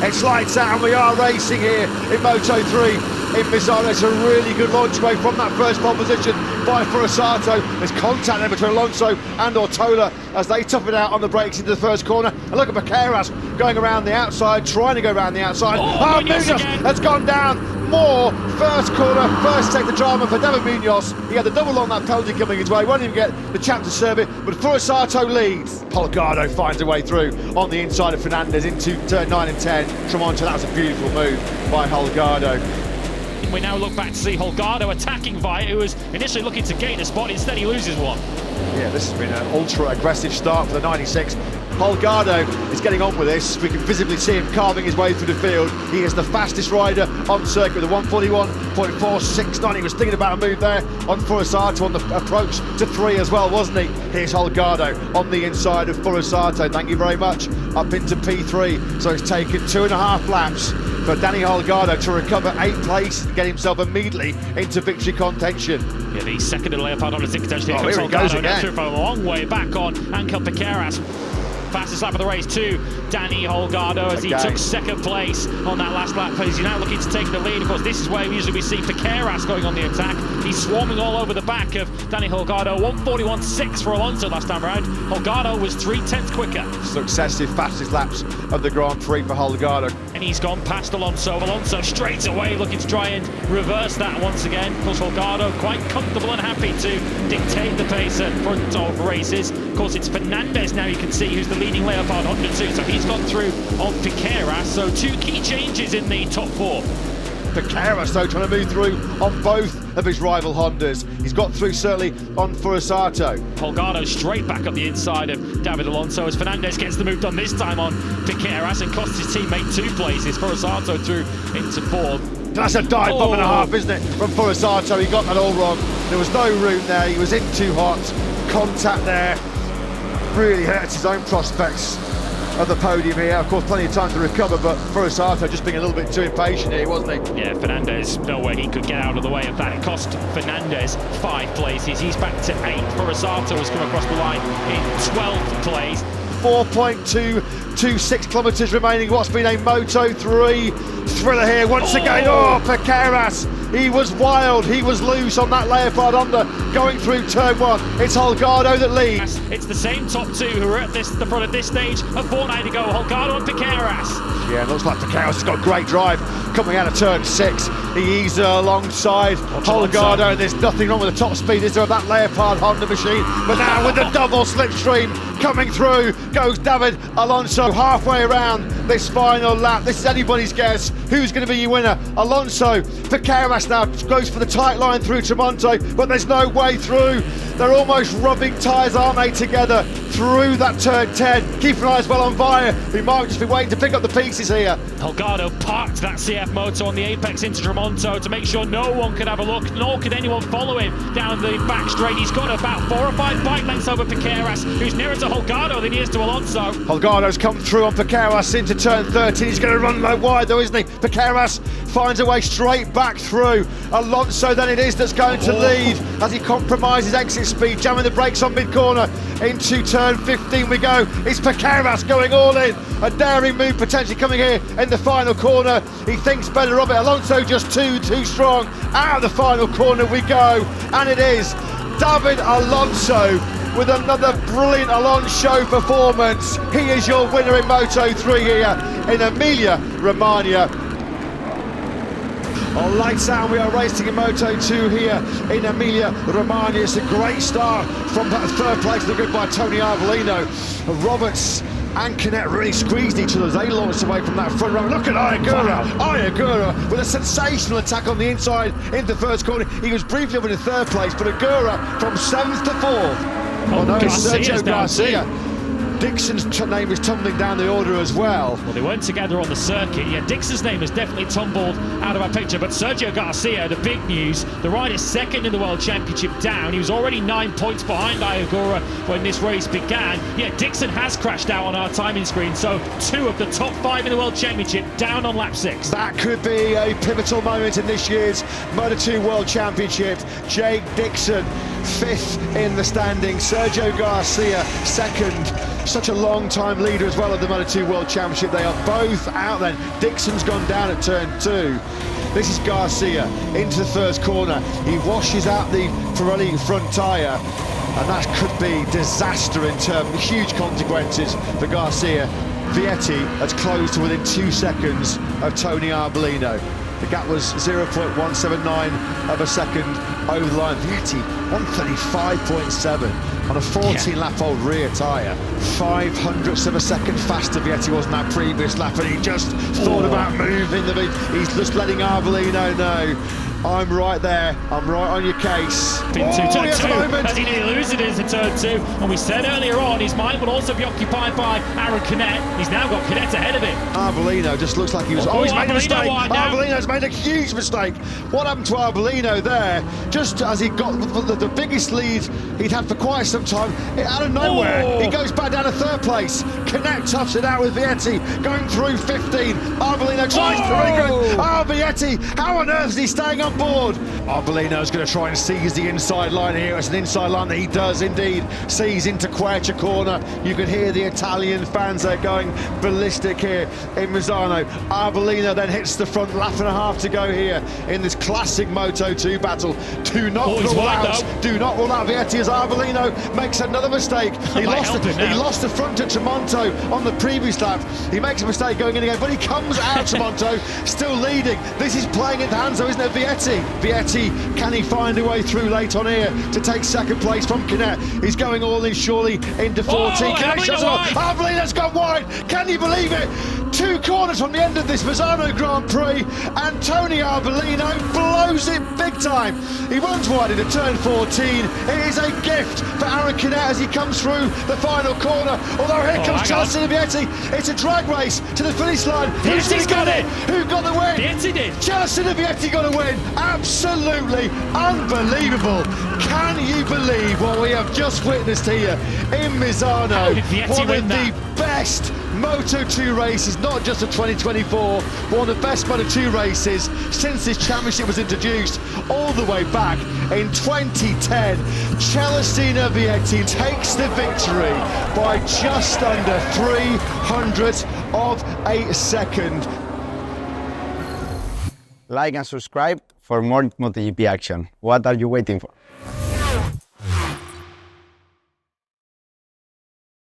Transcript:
It's lights out and we are racing here in Moto3 in Misano. It's a really good launch away from that first pole position by Furusato. There's contact there between Alonso and Ortola as they tough it out on the brakes into the first corner. And look at Piqueras going around the outside, trying to go around the outside. Munoz has gone down. More first corner, first take the drama for David Munoz. He had the double on that penalty coming his way, won't even get the chance to serve it, but Furusato leads. Holgado finds a way through on the inside of Fernandez into turn 9 and 10. Tremonto, that was a beautiful move by Holgado. We now look back to see Holgado attacking Via, who was initially looking to gain a spot, instead he loses one. Yeah, this has been an ultra-aggressive start for the 96. Holgado is getting on with this. We can visibly see him carving his way through the field. He is the fastest rider on circuit with a 141.469. He was thinking about a move there on Furusato on the approach to 3 as well, wasn't he? Here's Holgado on the inside of Furusato. Thank you very much. Up into P3. So it's taken 2.5 laps for Danny Holgado to recover 8 places and get himself immediately into victory contention. Yeah, the second in Leopard on the ticket potentially. Here he goes again. From a long way back on Angel Piqueras. Fastest lap of the race to Danny Holgado as he took second place on that last lap. He's now looking to take the lead. Of course, this is where usually we see Piqueras going on the attack. He's swarming all over the back of Danny Holgado. 141.6 for Alonso last time around. Holgado was 0.3 quicker. Successive fastest laps of the Grand Prix for Holgado. And he's gone past Alonso. Alonso straight away looking to try and reverse that once again. Of course, Holgado quite comfortable and happy to dictate the pace at front of races. Of course, it's Fernandez now, you can see, who's the leading Leopard Honda too. So he's gone through on Piqueras. So 2 key changes in the top 4. Piqueras though trying to move through on both of his rival Hondas. He's got through certainly on Furusato. Holgado straight back up the inside of David Alonso as Fernandez gets the move done this time on Piqueras and costs his teammate 2 places. Furusato through into 4th. That's a dive bomb and a half, isn't it, from Furusato? He got that all wrong. There was no room there. He was in too hot. Contact there really hurts his own prospects of the podium here. Of course, plenty of time to recover, but Furusato just being a little bit too impatient here, wasn't he? Yeah, Fernandez, no way he could get out of the way of that. It cost Fernandez 5 places. He's back to 8. Furusato has come across the line in 12th place. 4.226 kilometres remaining. What's been a Moto3 thriller here once again. Oh, Piqueras. He was wild, he was loose on that Leopard Honda going through turn 1. It's Holgado that leads. It's the same top 2 who were at the front at this stage a fortnight ago. Holgado and Piqueras. Yeah, it looks like Piqueras has got a great drive coming out of turn 6. He eases alongside Holgado, and there's nothing wrong with the top speed, is there, of that Leopard Honda machine? But now with the double slipstream coming through goes David Alonso halfway around this final lap. This is anybody's guess. Who's going to be your winner? Alonso. Piqueras now goes for the tight line through Tremonto, but there's no way through. They're almost rubbing tyres, aren't they, together through that turn 10. Keep an eye as well on Via, who might just be waiting to pick up the pieces here. Holgado parked that CF Moto on the apex into Tremonto to make sure no one could have a look, nor could anyone follow him down the back straight. He's got about 4 or 5 bike lengths over Piqueras, who's nearer to Holgado than he is to Alonso. Holgado's come through on Piqueras into turn 13. He's going to run low wide though, isn't he? Piqueras finds a way straight back through. Alonso then it is that's going to lead as he compromises exit speed, jamming the brakes on mid-corner. Into turn 15 we go. It's Piqueras going all in. A daring move potentially coming here in the final corner. He thinks better of it. Alonso just too strong. Out of the final corner we go. And it is David Alonso with another brilliant Alonso performance. He is your winner in Moto3 here in Emilia-Romagna. On lights out, we are racing in Moto2 here in Emilia-Romagna. It's a great start from that 3rd place, the grid by Tony Arbolino. Roberts and Canet really squeezed each other as they launched away from that front row. Look at Ayagura. Ayagura with a sensational attack on the inside in the first corner. He was briefly up in the 3rd place, but Agura from 7th to 4th. Oh no, it's Sergio Garcia. Dixon's name is tumbling down the order as well. Well, they weren't together on the circuit. Yeah, Dixon's name has definitely tumbled out of our picture, but Sergio Garcia, the big news, the rider 2nd in the World Championship down. He was already 9 points behind Ayagura when this race began. Yeah, Dixon has crashed out on our timing screen, so 2 of the top 5 in the World Championship down on lap 6. That could be a pivotal moment in this year's Moto2 World Championship. Jake Dixon fifth in the standings. Sergio Garcia second. Such a long time leader as well of the Moto2 World Championship. They are both out then. Dixon's gone down at turn 2. This is Garcia into the first corner. He washes out the Pirelli front tyre, and that could be disaster in terms of huge consequences for Garcia. Vietti has closed to within 2 seconds of Tony Arbolino. The gap was 0.179 of a second over the line. Vietti 135.7 on a 14-lap-old rear tyre. 500ths of a second faster Vietti was in that previous lap, and he just thought about moving the. He's just letting Arbolino know. I'm right there. I'm right on your case. Into turn 2, as he nearly loses it into turn 2. And we said earlier on, his mind will also be occupied by Aaron Canet. He's now got Canet ahead of him. Arbolino just looks like he was. He's made a mistake. Arbolino's made a huge mistake. What happened to Arbolino there? Just as he got the biggest lead he'd had for quite some time, out of nowhere, he goes back down to third place. Canet toughs it out with Vietti, going through 15. Arbolino tries to regroup. Vietti, how on earth is he staying on board? Arbolino's going to try and seize the inside line here. It's an inside line that he does indeed seize into Quercia corner. You can hear the Italian fans there going ballistic here in Misano. Arbolino then hits the front, lap and a half to go here in this classic Moto2 battle. Do not rule out Vietti as Arbolino makes another mistake. He lost the front to Tremonto on the previous lap. He makes a mistake going in again, but he comes out Tremonto still leading. This is playing into hands though, isn't it, Vietti, can he find a way through late on here to take second place from Canet? He's going all in surely into 14. Arbolino's gone wide. Can you believe it? 2 corners from the end of this Misano Grand Prix, and Tony Arbolino blows it big time. He runs wide into turn 14. It is a gift for Aaron Canet as he comes through the final corner. Although here comes Chelsea Vietti. It's a drag race to the finish line. Who's got it? Who got the win? Vietti did. Chelsea Vietti got a win. Absolutely unbelievable. Can you believe what we have just witnessed here in Misano? One of the best Moto2 races, not just of 2024, but one of the best Moto2 races since this championship was introduced all the way back in 2010. Celestino Vietti takes the victory by just under 300ths of a second. Like and subscribe for more MotoGP action. What are you waiting for?